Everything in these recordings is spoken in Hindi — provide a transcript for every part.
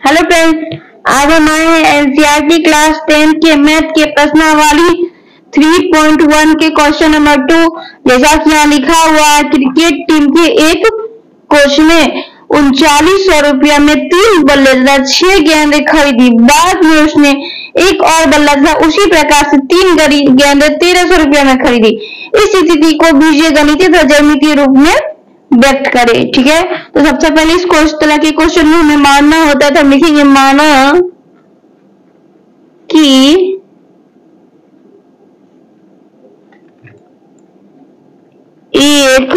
हेलो फ्रेंड्स, आज हम आए हैं एनसीईआरटी क्लास 10 के मैथ के प्रश्नावली 3.1 के क्वेश्चन नंबर 2। जैसा कि यहाँ लिखा हुआ है, क्रिकेट टीम के एक कोच ने 3900 रुपया में 3 बल्ले तथा 6 गेंदें खरीदी। बाद में उसने एक और बल्ला तथा उसी प्रकार से 3 गेंदें 1300 रुपया में खरीदी। इस स्थिति को बीजीय गणितीय तथा ज्यामितीय रूप में व्यक्त करे। ठीक है, तो सबसे पहले इस तरह के क्वेश्चन में हमें मानना होता है, तो हम लिखेंगे माना कि एक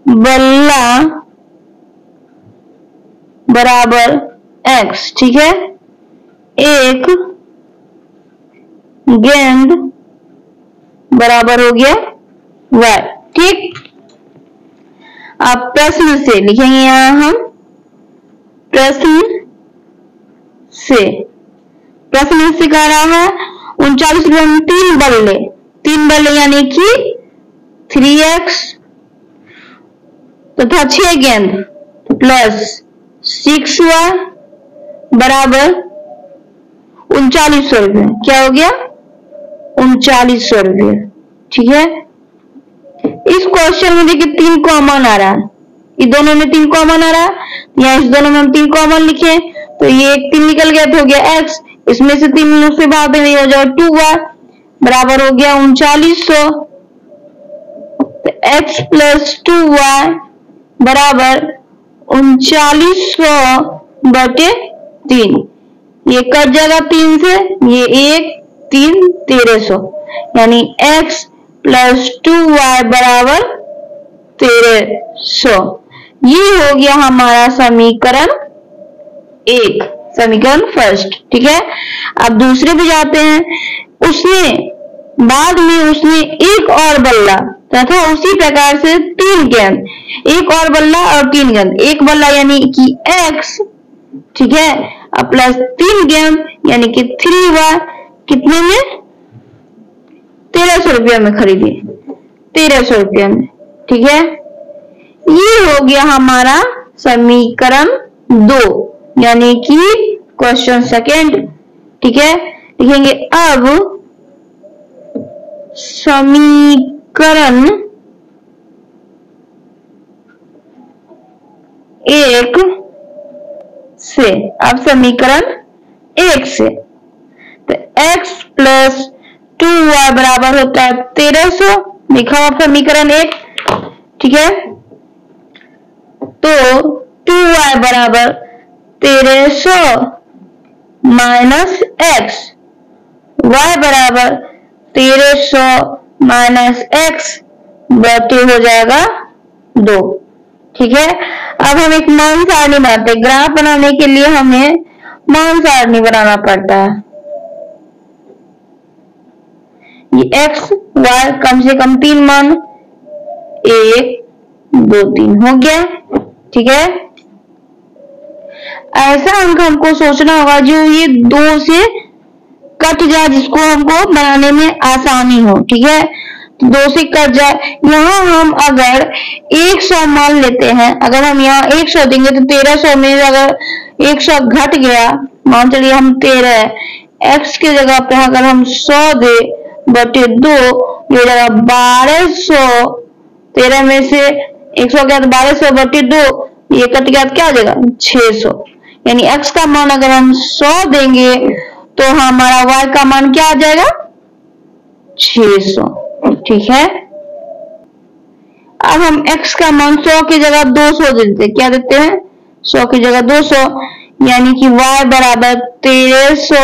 बल्ला बराबर x। ठीक है, एक गेंद बराबर हो गया y। ठीक, अब प्रश्न से लिखेंगे, यहां हम प्रश्न से कह रहा है 39 रुपये में 3 बल्ले यानी कि 3x तथा 6 गेंद प्लस 6y बराबर 3900 रुपये। क्या हो गया? 3900 रुपये। ठीक है, इस क्वेश्चन में देखिए 3 कॉमन आ रहा है, ये दोनों में 3 कॉमन आ रहा है, या इस दोनों में हम 3 कॉमन लिखे तो ये एक 3 निकल गया तो हो गया x, इसमें से 3 से भाग देंगे हो जाएगा 2y बराबर हो गया 3900। तो x प्लस 2y बराबर 3900 बटे 3। ये कट जाएगा 3 से, ये 1 3 1300 यानी x प्लस 2y बराबर 1300। ये हो गया हमारा समीकरण 1, समीकरण फर्स्ट। ठीक है, अब दूसरे पे जाते हैं। बाद में उसने एक और बल्ला तथा उसी प्रकार से 3 गेंद, एक और बल्ला और 3 गेंद, एक बल्ला यानी कि x, ठीक है, अब प्लस 3 गेंद यानी कि 3y कितने में? 1300 रुपया में खरीदी, 1300 रुपया में। ठीक है, ये हो गया हमारा समीकरण 2 यानी कि क्वेश्चन सेकेंड। ठीक है, लिखेंगे अब समीकरण 1 से, अब समीकरण 1 से तो x प्लस 2y बराबर होता है 1300, लिखा हुआ समीकरण 1। ठीक है, तो 2y बराबर 1300 माइनस x, y बराबर 1300 माइनस x बटे हो जाएगा 2। ठीक है, अब हम एक मान सारणी बनाते हैं। ग्राफ बनाने के लिए हमें मान सारणी बनाना पड़ता है। ये x y कम से कम 3 मान, 1 2 3 हो गया। ठीक है, ऐसा अंक हमको सोचना होगा जो ये 2 से कट जाए, जिसको हमको बनाने में आसानी हो। ठीक है, तो 2 से कट जाए। यहाँ हम अगर 100 मान लेते हैं, अगर हम यहाँ 100 देंगे तो 1300 में अगर 100 घट गया, मान चलिए हम 13 है, x के जगह पे अगर हम 100 दे बटे 2, ये जगह 1200, 13 में से 100 गया तो 1200 बटे 2, ये कट गया तो क्या आ जाएगा? 600। यानी x का मान अगर हम 100 देंगे तो हमारा y का मान क्या आ जाएगा? 600। ठीक है, अब हम x का मान 100 की जगह 200 दे देते हैं। क्या देते हैं? 100 की जगह 200 यानी कि y बराबर 1300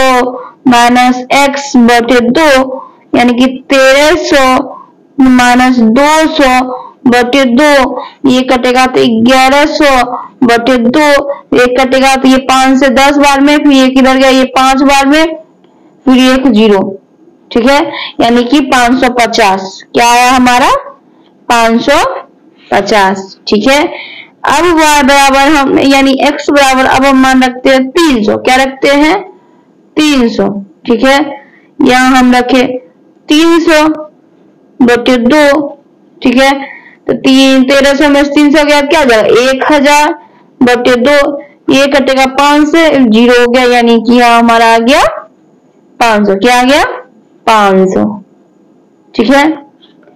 माइनस x बटे 2 यानी कि 1300 माइनस 200 बटे 2, ये कटेगा तो 1100 बटे 2, ये कटेगा तो ये 5 से 10 बार में, फिर ये किधर गया? ये 5 बार में, फिर एक 0। ठीक है, यानी कि 550। क्या आया हमारा? 550। ठीक है, अब y बराबर हम यानी x बराबर अब हम मान रखते हैं 300। क्या रखते हैं? 300। ठीक है, यहाँ हम रखे 300 बटे 2। ठीक है, तो 1300 में 300 गया, क्या जाएगा? 1000 बटे 2, ये कटेगा 5 से, 0 हो गया, यानी कि यहाँ हमारा आ गया 500। क्या आ गया? 500। ठीक है,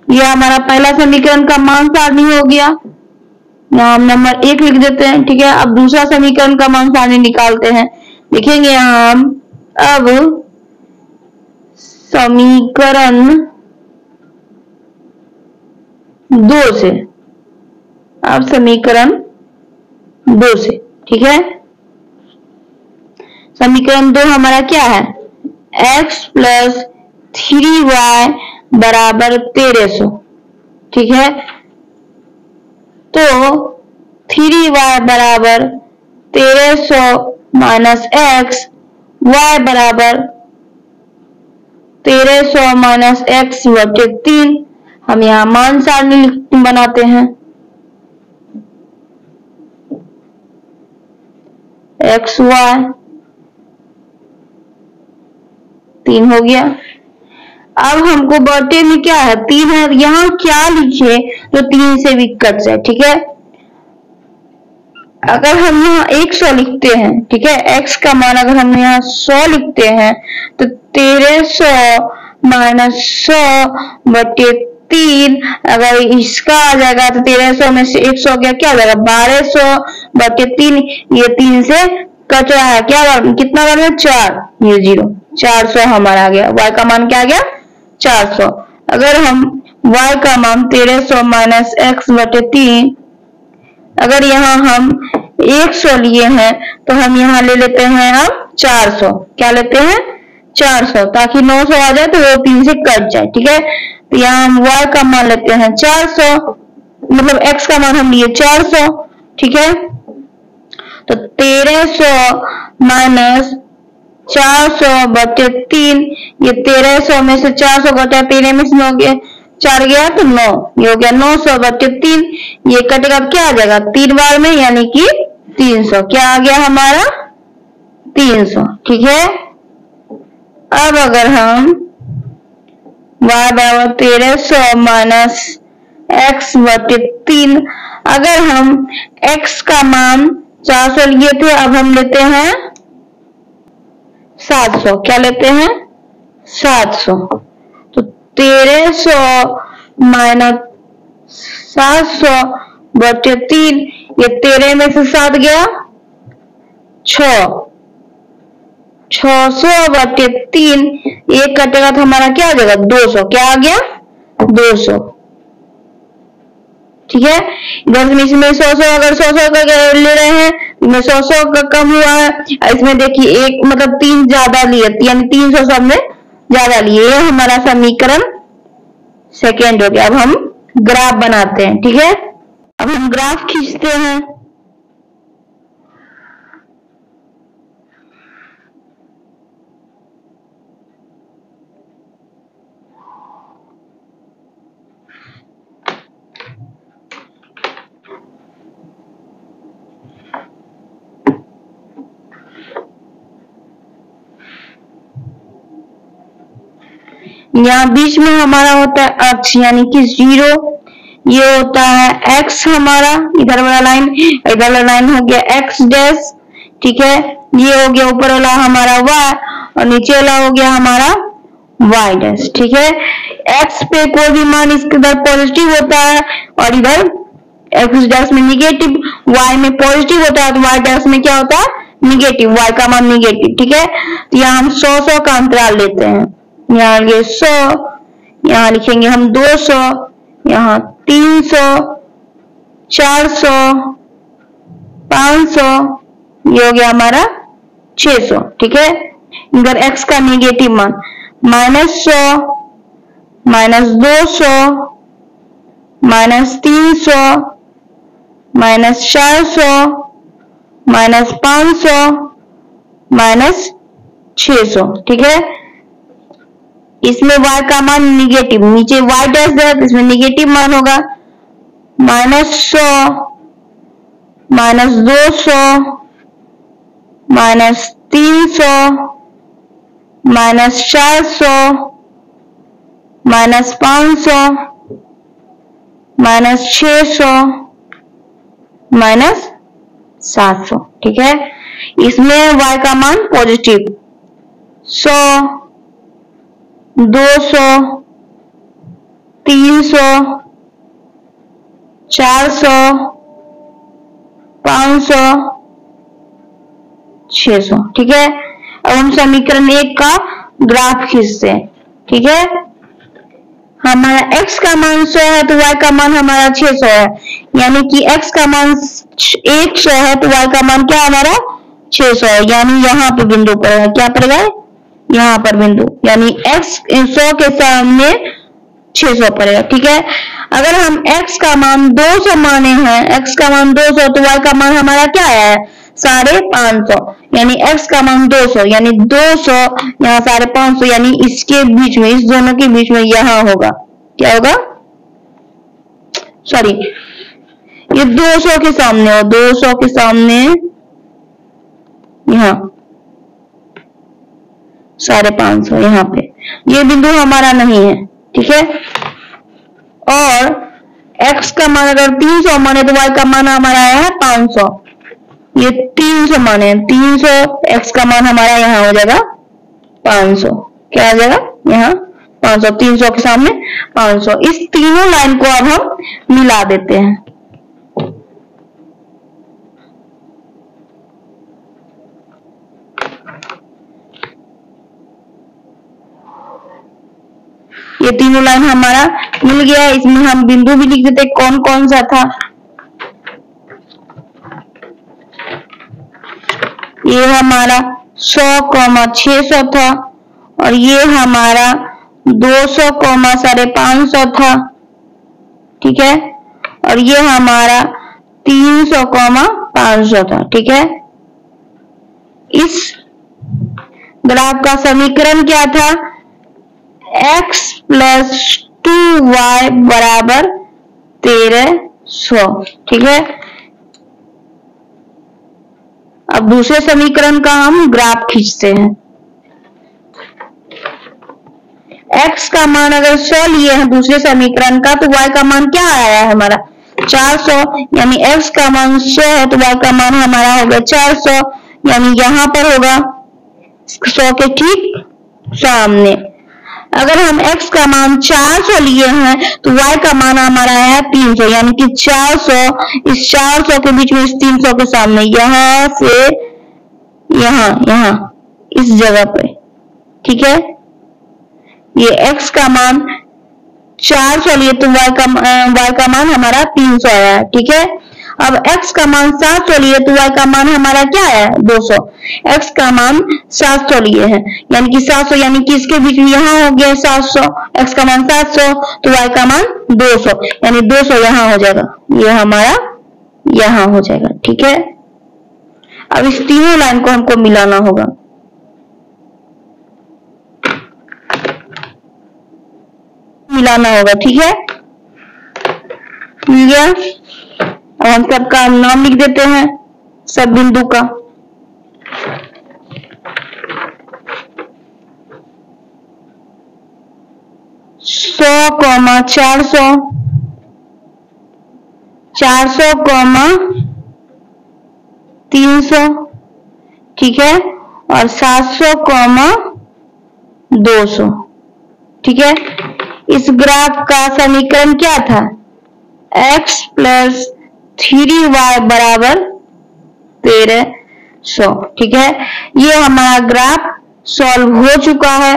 ये हमारा पहला समीकरण का मान सारणी हो गया। यहाँ हम नंबर 1 लिख देते हैं। ठीक है, अब दूसरा समीकरण का मान सारणी निकालते हैं। लिखेंगे यहाँ हम अब समीकरण 2 से, अब समीकरण 2 से। ठीक है, समीकरण 2 हमारा क्या है? x प्लस 3y बराबर 1300। ठीक है, तो 3y बराबर 1300 माइनस x, y बराबर 1300 माइनस x बटे 3। हम यहाँ मान सारणी बनाते हैं। x y 3 हो गया। अब हमको बटे में क्या है? 3 है, यहाँ क्या लिखे तो 3 से भी कट जाए। ठीक है, अगर हम यहाँ 100 लिखते हैं, ठीक है, x का मान अगर हम यहाँ 100 लिखते हैं तो 1300 माइनस 100 बटे 3, अगर इसका आ जाएगा तो 1300 में से 100 गया, क्या हो जाएगा? 1200 बटे 3। ये 3 से कट रहा है, क्या कितना बन गया? 4, ये 0, 400 हमारा आ गया। y का मान क्या आ गया? 400। अगर हम y का मान 1300 माइनस x बटे 3, अगर यहाँ हम 100 लिए हैं तो हम यहाँ ले लेते हैं अब 400। क्या लेते हैं? 400, ताकि 900 आ जाए तो वो 3 से कट जाए। ठीक है, तो यहाँ हम y का मान लेते हैं 400, मतलब x का मान हम लिए 400। ठीक है, तो 1300 माइनस 400 बटे 3, ये 1300 में से 400 घटा 13 में से 9 गया, 4 गया तो 9, ये हो गया 900 बटे 3। ये कटेगा, क्या आ जाएगा? 3 बार में, यानी कि 300। क्या आ गया हमारा? 300। ठीक है, अब अगर हम y बराबर 1300 माइनस x बटे 3, अगर हम x का मान 400 लिए थे, अब हम लेते हैं 700। क्या लेते हैं? 700। तो 1300 माइनस 700 बटे 3, ये 13 में से 7 गया 6, 600 बटे 3, एक कटेगा तो हमारा क्या आ जाएगा? 200। क्या आ गया? 200। ठीक है, इधर में इसमें 100 अगर 100 का ले रहे हैं, इसमें 100 का कम हुआ है, इसमें देखिए एक मतलब 3 ज्यादा लिए, यानी 300 सब में ज्यादा लिए। ये हमारा समीकरण सेकेंड हो गया। अब हम ग्राफ बनाते हैं। ठीक है, अब हम ग्राफ खींचते हैं। यहाँ बीच में हमारा होता है अक्ष, यानी कि 0। ये होता है x हमारा, इधर वाला लाइन, इधर वाला लाइन हो गया x डैश। ठीक है, ये हो गया ऊपर वाला हमारा y, और नीचे वाला हो गया हमारा y डैश। ठीक है, x पे कोई भी मान इसके इधर पॉजिटिव होता है और इधर x डैश में निगेटिव, y में पॉजिटिव होता है तो y डैश में क्या होता है? निगेटिव, y का मान निगेटिव। ठीक है, तो यहाँ हम 100 का अंतराल लेते हैं। यहाँ ये 100, यहाँ लिखेंगे हम 200, यहाँ 300, 400, 500, ये हो गया हमारा 600। ठीक है, इधर x का निगेटिव मान -100, -200, -300, -400, -500, -600। ठीक है, इसमें y का मान निगेटिव, नीचे y डैश है तो इसमें निगेटिव मान होगा। -100, -200, -300, -400, -500, -600, 700, ठीक है। इसमें y का मान पॉजिटिव 100, 200, 300, 400, 500, 600, ठीक है। अब हम समीकरण 1 का ग्राफ खींचते हैं, ठीक है। हमारा x का मान 100 है तो y का मान हमारा 600 है, यानी कि x का मान 100 है तो y का मान क्या हमारा 600 है, यानी यहाँ पे बिंदु पर है, क्या पड़ेगा यहाँ पर बिंदु, यानी x 100 के सामने 600 पड़ेगा, ठीक है। अगर हम x का मान 200 माने हैं, x का मान 200 तो y का मान हमारा क्या है 550, यानी x का मान 200, यानी 200 यहाँ 550, यानी इसके बीच में, इस दोनों के बीच में यहाँ होगा, क्या होगा, सॉरी ये 200 के सामने हो, 200 के सामने यहाँ 550 यहाँ पे, ये बिंदु हमारा नहीं है, ठीक है। और x का मान अगर 300 माने तो y का मान हमारा है 500, ये 300 माने 300, x का मान हमारा यहाँ हो जाएगा 500, क्या हो जाएगा यहाँ 500, 300 के सामने 500। इस तीनों लाइन को अब हम मिला देते हैं, ये तीनों लाइन हमारा मिल गया। इसमें हम बिंदु भी लिख देते कौन कौन सा था। ये हमारा 100,600 था, और ये हमारा 200,550 था, ठीक है। और ये हमारा 300,500 था, ठीक है। इस ग्राफ का समीकरण क्या था, x प्लस 2y बराबर 1300, ठीक है। अब दूसरे समीकरण का हम ग्राफ खींचते हैं। x का मान अगर 100 लिए हैं दूसरे समीकरण का, तो y का मान क्या आया है हमारा 400, यानी x का मान 100 है तो y का मान हमारा होगा 400, यानी यहां पर होगा 100 के ठीक सामने। अगर हम x का मान 400 लिए हैं तो y का मान हमारा है 300, यानी कि 400 इस 400 के बीच में, इस 300 के सामने, यहां से यहां इस जगह पे, ठीक है। ये x का मान 400 लिए तो y का मान हमारा 300 आया है, ठीक है। अब x का मान 700 लिए तो y का मान हमारा क्या है 200, x का मान 700 लिए हैं, यानी कि 700, यानी कि इसके बीच में यहाँ हो गया 700, x का मान 700 तो y का मान 200, यानी 200 यहाँ हो जाएगा, ये हमारा यहाँ हो जाएगा, ठीक है। अब इस तीनों लाइन को हमको मिलाना होगा, ठीक है। मिल गया। अब हम सबका नाम लिख देते हैं, सब बिंदु का। सौ, 400, 400, 300, ठीक है। और 700, 200, ठीक है। इस ग्राफ का समीकरण क्या था, x प्लस 3y बराबर 1300, ठीक है। ये हमारा ग्राफ सॉल्व हो चुका है।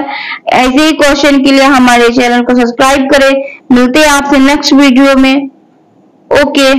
ऐसे ही क्वेश्चन के लिए हमारे चैनल को सब्सक्राइब करें। मिलते हैं आपसे नेक्स्ट वीडियो में। ओके।